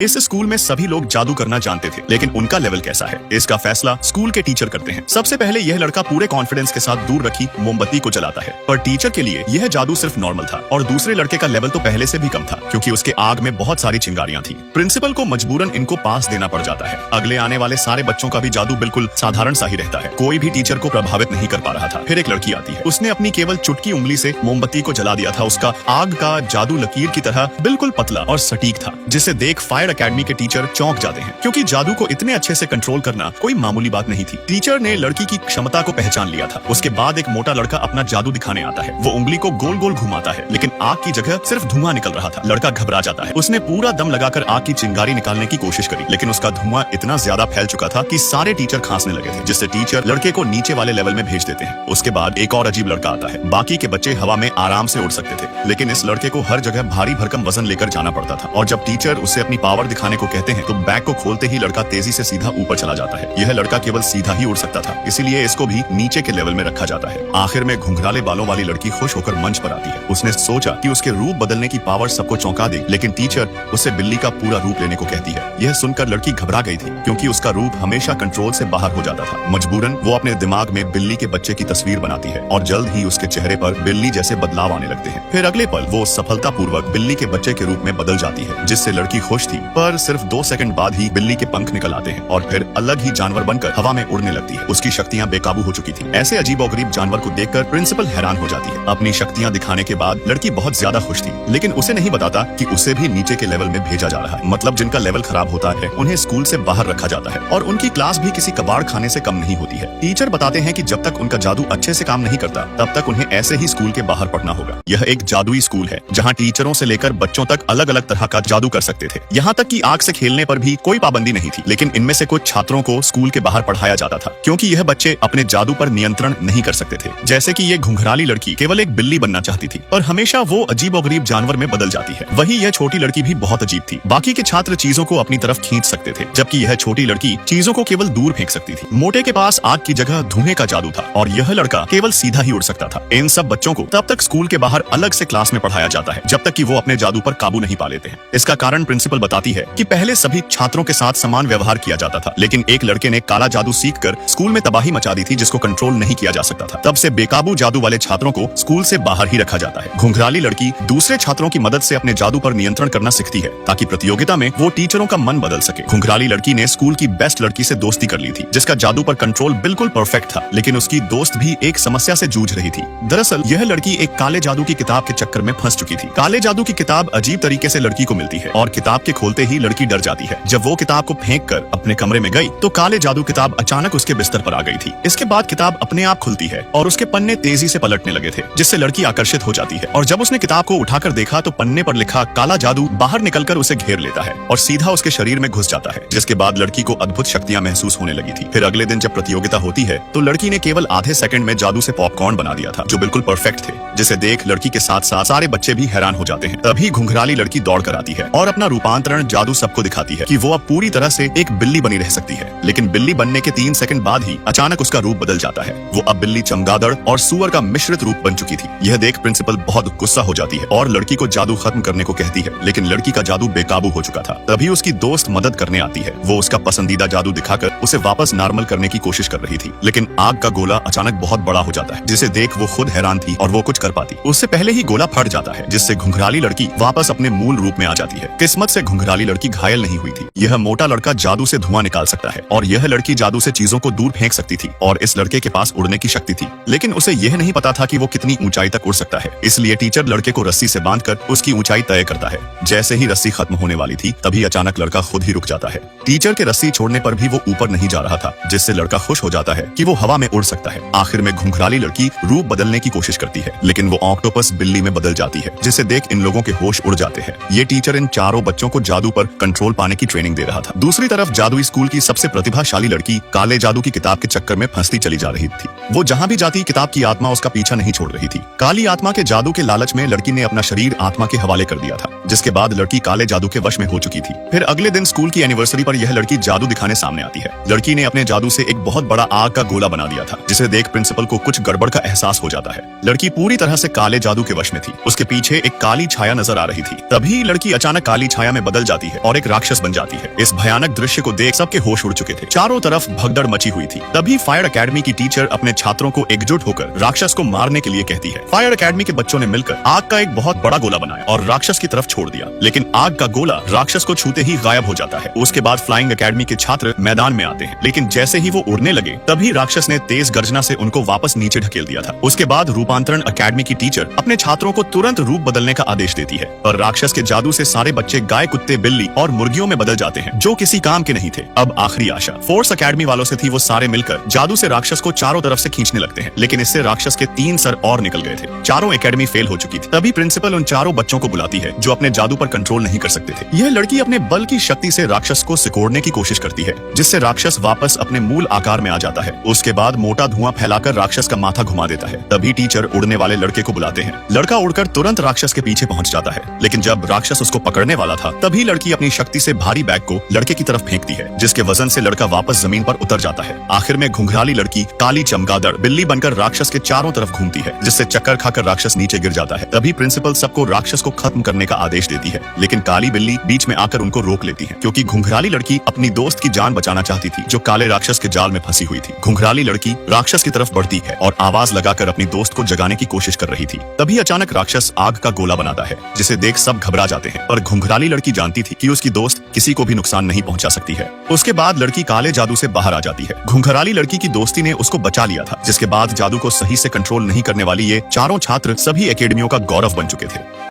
इस स्कूल में सभी लोग जादू करना जानते थे, लेकिन उनका लेवल कैसा है इसका फैसला स्कूल के टीचर करते हैं। सबसे पहले यह लड़का पूरे कॉन्फिडेंस के साथ दूर रखी मोमबत्ती को जलाता है, पर टीचर के लिए यह जादू सिर्फ नॉर्मल था और दूसरे लड़के का लेवल तो पहले से भी कम था, क्योंकि उसके आग में बहुत सारी चिंगारियां थी। प्रिंसिपल को मजबूरन इनको पास देना पड़ जाता है। अगले आने वाले सारे बच्चों का भी जादू बिल्कुल साधारण सा ही रहता है, कोई भी टीचर को प्रभावित नहीं कर पा रहा था। फिर एक लड़की आती है, उसने अपनी केवल चुटकी उंगली से मोमबत्ती को जला दिया था। उसका आग का जादू लकीर की तरह बिल्कुल पतला और सटीक था, जिसे देख फायर अकेडमी के टीचर चौंक जाते हैं, क्योंकि जादू को इतने अच्छे से कंट्रोल करना कोई मामूली बात नहीं थी। टीचर ने लड़की की क्षमता को पहचान लिया था। उसके बाद एक मोटा लड़का अपना जादू दिखाने आता है। वो उंगली को गोल गोल घुमाता है, लेकिन आग की जगह सिर्फ धुआं निकल रहा था। लड़का घबरा जाता है। उसने पूरा दम लगाकर आग की चिंगारी निकालने की कोशिश करी, लेकिन उसका धुआं इतना ज्यादा फैल चुका था कि सारे टीचर खांसने लगे थे, जिससे टीचर लड़के को नीचे वाले लेवल में भेज देते हैं। उसके बाद एक और अजीब लड़का आता है। बाकी के बच्चे हवा में आराम से उड़ सकते थे, लेकिन इस लड़के को हर जगह भारी भरकम वजन लेकर जाना पड़ता था। और जब टीचर उसे अपनी पावर दिखाने को कहते हैं, तो बैग को खोलते ही लड़का तेजी से सीधा ऊपर चला जाता है। यह लड़का केवल सीधा ही उड़ सकता था, इसीलिए इसको भी नीचे के लेवल में रखा जाता है। आखिर में घुंघराले बालों वाली लड़की खुश होकर मंच पर आती है। उसने सोचा कि उसके रूप बदलने की पावर सबको चौंका दे, लेकिन टीचर उसे बिल्ली का पूरा रूप लेने को कहती है। यह सुनकर लड़की घबरा गई थी, क्योंकि उसका रूप हमेशा कंट्रोल से बाहर हो जाता था। मजबूरन वो अपने दिमाग में बिल्ली के बच्चे की तस्वीर बनाती है और जल्द ही उसके चेहरे पर बिल्ली जैसे बदलाव आने लगते हैं। फिर अगले पल वो सफलतापूर्वक बिल्ली के बच्चे के रूप में बदल जाती है, जिससे लड़की खुश थी। पर सिर्फ 2 सेकंड बाद ही बिल्ली के पंख निकल आते हैं और फिर अलग ही जानवर बनकर हवा में उड़ने लगती है। उसकी शक्तियां बेकाबू हो चुकी थी। ऐसे अजीबोगरीब जानवर को देखकर प्रिंसिपल हैरान हो जाती है। अपनी शक्तियां दिखाने के बाद लड़की बहुत ज्यादा खुश थी, लेकिन उसे नहीं बताता कि उसे भी नीचे के लेवल में भेजा जा रहा है। मतलब जिनका लेवल खराब होता है उन्हें स्कूल से बाहर रखा जाता है, और उनकी क्लास भी किसी कबाड़ खाने से कम नहीं होती है। टीचर बताते हैं कि जब तक उनका जादू अच्छे से काम नहीं करता, तब तक उन्हें ऐसे ही स्कूल के बाहर पढ़ना होगा। यह एक जादुई स्कूल है, जहाँ टीचरों से लेकर बच्चों तक अलग अलग तरह का जादू कर सकते थे। यहाँ तक कि आग से खेलने पर भी कोई पाबंदी नहीं थी, लेकिन इनमें से कुछ छात्रों को स्कूल के बाहर पढ़ाया जाता था, क्योंकि यह बच्चे अपने जादू पर नियंत्रण नहीं कर सकते थे। जैसे कि ये घुंघराली लड़की केवल एक बिल्ली बनना चाहती थी, और हमेशा वो अजीबोगरीब जानवर में बदल जाती है। वही यह छोटी लड़की भी बहुत अजीब थी। बाकी के छात्र चीजों को अपनी तरफ खींच सकते थे, जबकि यह छोटी लड़की चीजों को केवल दूर फेंक सकती थी। मोटे के पास आग की जगह धुएं का जादू था, और यह लड़का केवल सीधा ही उड़ सकता था। इन सब बच्चों को तब तक स्कूल के बाहर अलग से क्लास में पढ़ाया जाता है, जब तक कि वो अपने जादू पर काबू नहीं पा लेते हैं। इसका कारण प्रिंसिपल बताती है कि पहले सभी छात्रों के साथ समान व्यवहार किया जाता था, लेकिन एक लड़के ने काला जादू सीखकर स्कूल में तबाही मचा दी थी, जिसको कंट्रोल नहीं किया जा सकता था। तब से बेकाबू जादू वाले छात्रों को स्कूल से बाहर ही रखा जाता है। घुंघराली लड़की दूसरे छात्रों की मदद से अपने जादू पर नियंत्रण करना सीखती है, ताकि प्रतियोगिता में वो टीचरों का मन बदल सके। घुंघराली लड़की ने स्कूल की बेस्ट लड़की से दोस्ती कर ली थी, जिसका जादू पर कंट्रोल बिल्कुल परफेक्ट था, लेकिन उसकी दोस्त भी एक समस्या से जूझ रही थी। दरअसल यह लड़की एक काले जादू की किताब के चक्कर में फंस चुकी थी। काले जादू की किताब अजीब तरीके से लड़की को मिलती है, और किताब के खोलते ही लड़की डर जाती है। जब वो किताब को फेंक कर अपने कमरे में गई, तो काले जादू किताब अचानक उसके बिस्तर पर आ गई थी। इसके बाद किताब अपने आप खुलती है और उसके पन्ने तेजी से पलटने लगे थे, जिससे लड़की आकर्षित हो जाती है। और जब उसने किताब को उठाकर देखा, तो पन्ने पर लिखा काला जादू बाहर निकलकर उसे घेर लेता है और सीधा उसके शरीर में घुस जाता है, जिसके बाद लड़की को अद्भुत शक्तियां महसूस होने लगी थी। फिर अगले दिन जब प्रतियोगिता होती है, तो लड़की ने केवल आधे सेकंड में जादू से पॉपकॉर्न बना दिया था, जो बिल्कुल परफेक्ट थे, जिसे देख लड़की के साथ साथ सारे बच्चे भी हैरान हो जाते हैं। तभी घुंघराली लड़की दौड़ कर आती है और अपना रूपांतरण जादू सबको दिखाती है कि वो अब पूरी तरह से एक बिल्ली बनी रह सकती है। लेकिन बिल्ली बनने के 3 सेकंड बाद ही अचानक उसका रूप बदल जाता है। वो अब बिल्ली, चमगादड़ और सुअर का मिश्रित रूप बन चुकी थी। यह देख प्रिंसिपल बहुत गुस्सा हो जाती है और लड़की को जादू खत्म करने को कहती है, लेकिन लड़की का जादू बेकाबू हो चुका था। तभी उसकी दोस्त मदद करने आती है। वो उसका पसंदीदा जादू दिखाकर उसे वापस नॉर्मल करने की कोशिश कर रही थी, लेकिन आग का गोला अचानक बहुत बड़ा हो जाता है, जिसे देख वो खुद हैरान थी और वो कुछ कर पाती। उससे पहले ही गोला फट जाता है, जिससे घुंघराली लड़की वापस अपने मूल रूप में आ जाती है। किस्मत से घुंघराली लड़की घायल नहीं हुई थी। यह मोटा लड़का जादू से धुआं निकाल सकता है, और यह लड़की जादू से चीजों को दूर फेंक सकती थी, और इस लड़के के पास उड़ने की शक्ति थी। लेकिन उसे यह नहीं पता था कि वो कितनी ऊंचाई तक उड़ सकता है। इसलिए टीचर लड़के को रस्सी से बांधकर उसकी ऊंचाई तय करता है। जैसे ही रस्सी खत्म होने वाली थी, तभी अचानक लड़का खुद ही रुक जाता है। टीचर के रस्सी छोड़ने पर भी वो ऊपर नहीं जा रहा था, जिससे लड़का खुश हो जाता है कि वो हवा में उड़ सकता है। आखिर में घुंघराली लड़की रूप बदलने की कोशिश करती है, लेकिन वो ऑक्टोपस बिल्ली में बदल जाती है, जिसे देख इन लोगों के होश उड़ जाते हैं। ये टीचर इन चारों बच्चों को जादू पर कंट्रोल पाने की ट्रेनिंग दे रहा था। दूसरी तरफ जादुई स्कूल की सबसे प्रतिभाशाली लड़की काले जादू की किताब के चक्कर में फंसती चली जा रही थी। वो जहाँ भी जाती, किताब की आत्मा उसका पीछा नहीं छोड़ रही थी। काली आत्मा के जादू के लालच में लड़की ने अपना शरीर आत्मा के हवाले कर दिया था, जिसके बाद लड़की काले जादू के वश में हो चुकी थी। फिर अगले दिन स्कूल की एनिवर्सरी पर यह लड़की जादू दिखाने सामने आती है। लड़की ने अपने जादू से एक बहुत बड़ा आग का गोला बना दिया था, जिसे देख प्रिंसिपल को कुछ गड़बड़ का एहसास हो जाता है। लड़की पूरी तरह से काले जादू के वश में थी। उसके पीछे एक काली छाया नजर आ रही थी। तभी लड़की अचानक काली छाया में बदल जाती है और एक राक्षस बन जाती है। इस भयानक दृश्य को देख सबके होश उड़ चुके थे। चारों तरफ भगदड़ मची हुई थी। तभी फायर अकेडमी की टीचर अपने छात्रों को एकजुट होकर राक्षस को मारने के लिए कहती है। फायर अकेडमी के बच्चों ने मिलकर आग का एक बहुत बड़ा गोला बनाया और राक्षस की तरफ छोड़ दिया, लेकिन आग का गोला राक्षस को छूते ही गायब हो जाता है। उसके बाद फ्लाइंग अकेडमी के छात्र मैदान में आते हैं, लेकिन जैसे ही वो उड़ने लगे तभी राक्षस ने तेज गर्जना से उनको वापस नीचे ढकेल दिया था। उसके बाद रूपांतरण अकेडमी की टीचर अपने छात्रों को तुरंत रूप बदलने का आदेश देती है, पर राक्षस के जादू से सारे बच्चे गाय, कुत्ते, बिल्ली और मुर्गियों में बदल जाते हैं, जो किसी काम के नहीं थे। अब आखिरी आशा फोर्स अकेडमी वालों से थी। वो सारे मिलकर जादू से राक्षस को चारों तरफ से खींचने लगते हैं, लेकिन इससे राक्षस के 3 सर और निकल गए थे। चारों एकेडमी फेल हो चुकी थी। तभी प्रिंसिपल उन चारों बच्चों को बुलाती है जो अपने जादू पर कंट्रोल नहीं कर सकते थे। यह लड़की अपने बल की शक्ति से राक्षस को सिकोड़ने की कोशिश करती है, जिससे राक्षस वापस अपने मूल आकार में आ जाता है। उसके बाद मोटा धुआं फैलाकर राक्षस का माथा घुमा देता है। तभी टीचर उड़ने वाले लड़के को बुलाते हैं। लड़का उड़कर तुरंत राक्षस के पीछे पहुंच जाता है, लेकिन जब राक्षस उसको पकड़ने वाला था तभी लड़की अपनी शक्ति से भारी बैग को लड़के की तरफ फेंकती है, जिसके वजन से लड़का वापस जमीन पर उतर जाता है। आखिर में घुंघराली लड़की काली चमगादड़ बिल्ली बनकर राक्षस के चारों तरफ घूमती है, जिससे चक्कर खाकर राक्षस नीचे गिर जाता है। तभी प्रिंसिपल सबको राक्षस को खत्म करने का आदेश देती है, लेकिन काली बिल्ली बीच में आकर उनको रोक लेती है, क्योंकि घुंघराली लड़की अपनी दोस्त की जान बचाना चाहती थी, जो काले राक्षस के जाल में फंसी हुई थी। घुंघराली लड़की राक्षस की तरफ बढ़ती है और आवाज लगाकर अपनी दोस्त को जगाने की कोशिश कर रही थी। तभी अचानक राक्षस आग का गोला बनाता है, जिसे देख सब घबरा जाते हैं, पर घुंघराली लड़की जानती थी कि उसकी दोस्त किसी को भी नुकसान नहीं पहुंचा सकती है। उसके बाद लड़की काले जादू से बाहर आ जाती है। घुंघराली लड़की की दोस्ती ने उसको बचा लिया था, जिसके बाद जादू को सही से कंट्रोल नहीं करने वाली ये चारों छात्र सभी एकेडमियों का गौरव बन चुके थे।